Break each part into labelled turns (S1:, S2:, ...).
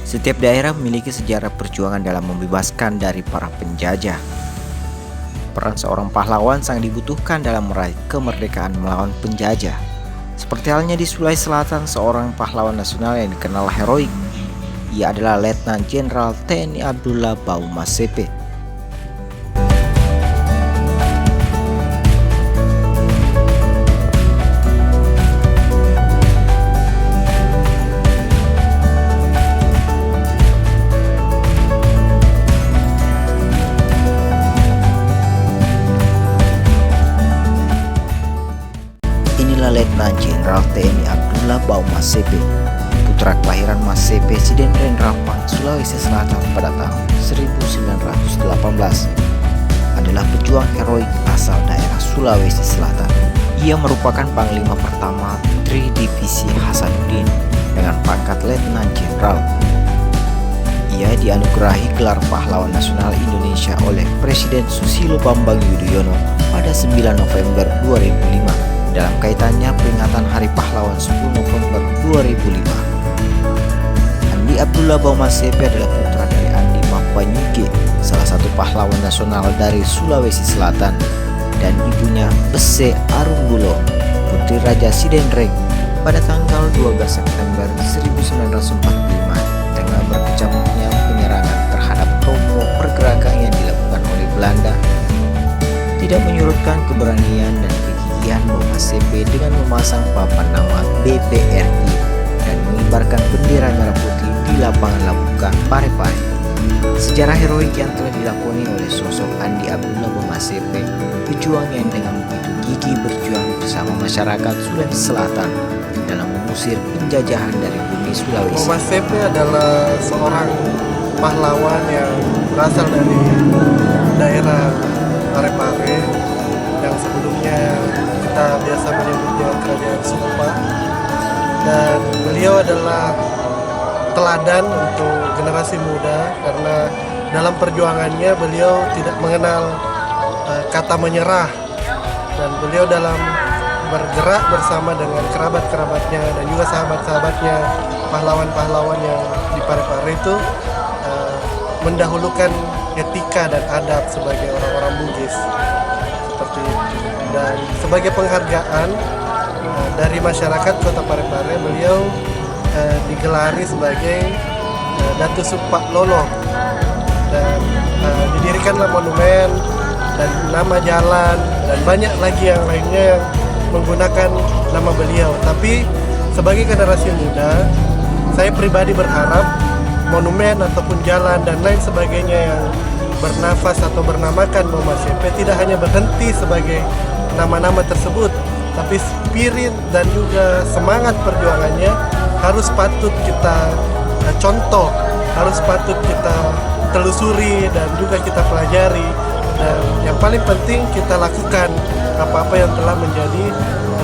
S1: Setiap daerah memiliki sejarah perjuangan dalam membebaskan dari para penjajah. Peran seorang pahlawan sangat dibutuhkan dalam meraih kemerdekaan melawan penjajah. Seperti halnya di Sulawesi Selatan, seorang pahlawan nasional yang dikenal heroik. Ia adalah Letnan Jenderal TNI Abdullah Bauma CP. Inilah Letnan Jenderal TNI Abdullah Bauma CP, putra kelahiran Mas CP Siden Rendrapan, Sulawesi Selatan pada tahun 1918. Adalah pejuang heroik asal daerah Sulawesi Selatan. Ia merupakan Panglima Pertama Tri Divisi Hasanuddin dengan pangkat Letnan Jenderal. Ia dianugerahi gelar Pahlawan Nasional Indonesia oleh Presiden Susilo Bambang Yudhoyono pada 9 November 2005 dalam kaitannya peringatan Hari Pahlawan 10 November 2005. Andi Abdullah Bauma CP adalah putra dari Andi Mapanyuke, salah satu pahlawan nasional dari Sulawesi Selatan, dan ibunya Bese Arumbulo, putri Raja Sidenreng, pada tanggal 12 September 1945 dengan berkecamuknya penyerangan terhadap kelompok pergerakan yang dilakukan oleh Belanda tidak menyurutkan keberanian dan kegigihan Bauma CP dengan memasang papan nama BPRI dan mengibarkan bendera merah putih di lapangan Labukan Parepare. Sejarah heroik yang telah dilakoni oleh sosok Andi Abdullah Bauma CP, pejuang yang dengan begitu gigih berjuang bersama masyarakat Sulawesi Selatan dalam mengusir penjajahan dari bumi Sulawesi.
S2: Bauma CP adalah seorang pahlawan yang berasal dari daerah Parepare yang sebelumnya kita biasa menyebutnya Kerajaan Sumba, dan beliau adalah teladan untuk generasi muda karena dalam perjuangannya beliau tidak mengenal kata menyerah, dan beliau dalam bergerak bersama dengan kerabat-kerabatnya dan juga sahabat-sahabatnya, pahlawan-pahlawan yang di Parepare itu mendahulukan etika dan adab sebagai orang-orang Bugis seperti itu. Dan sebagai penghargaan dari masyarakat Kota Parepare, beliau digelari sebagai Datu Supak Lolo, dan didirikanlah monumen dan nama jalan dan banyak lagi yang lainnya yang menggunakan nama beliau. Tapi sebagai generasi muda, saya pribadi berharap monumen ataupun jalan dan lain sebagainya yang bernafas atau bernamakan Bauma CP tidak hanya berhenti sebagai nama-nama tersebut, tapi spirit dan juga semangat perjuangannya harus patut kita contoh, harus patut kita telusuri dan juga kita pelajari, dan yang paling penting kita lakukan apa-apa yang telah menjadi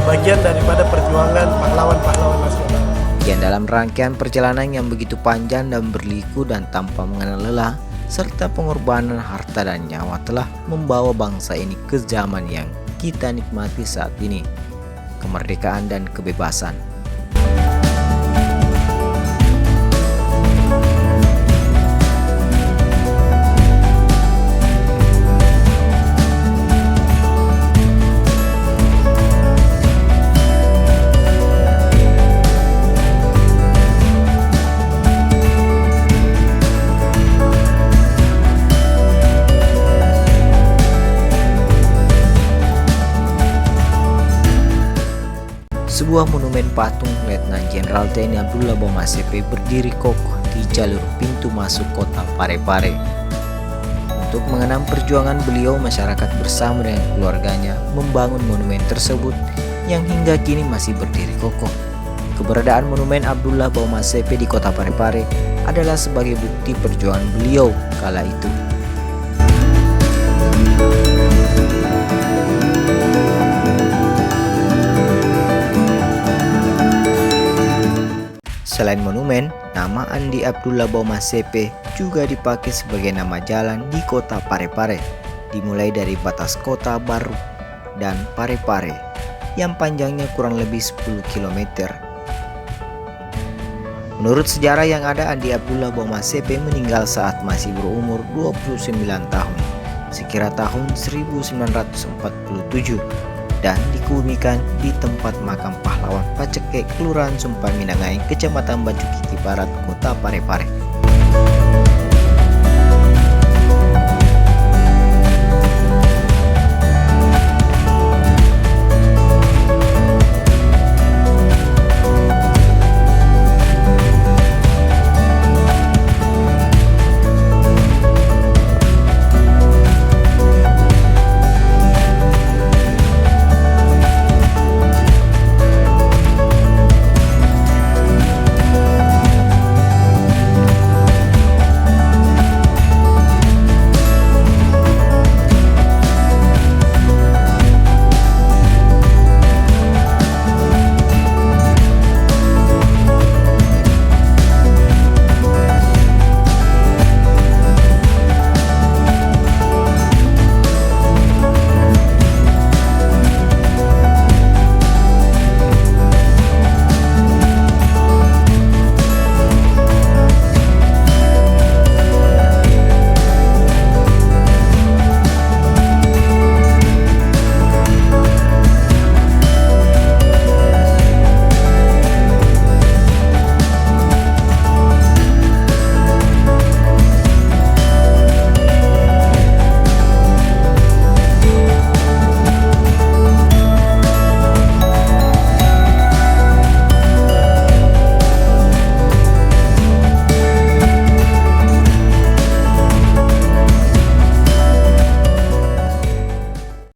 S2: bagian daripada perjuangan pahlawan-pahlawan nasional.
S1: Yang dalam rangkaian perjalanan yang begitu panjang dan berliku dan tanpa mengenal lelah, serta pengorbanan harta dan nyawa telah membawa bangsa ini ke zaman yang kita nikmati saat ini, kemerdekaan dan kebebasan. Sebuah monumen patung Letnan Jenderal TNI Abdullah Bauma CP berdiri kokoh di jalur pintu masuk kota Parepare. Untuk mengenang perjuangan beliau, masyarakat bersama dengan keluarganya membangun monumen tersebut yang hingga kini masih berdiri kokoh. Keberadaan monumen Abdullah Bauma CP di kota Parepare adalah sebagai bukti perjuangan beliau kala itu. Selain monumen, nama Andi Abdullah Bauma CP juga dipakai sebagai nama jalan di kota Parepare, dimulai dari batas kota Baru dan Parepare yang panjangnya kurang lebih 10 km. Menurut sejarah yang ada, Andi Abdullah Bauma CP meninggal saat masih berumur 29 tahun, sekira tahun 1947, dan dikuburkan di tempat makam pahlawan Pacekek, Kelurahan Sumpah Minangai, Kecamatan Bacukiki Barat, Kota Parepare.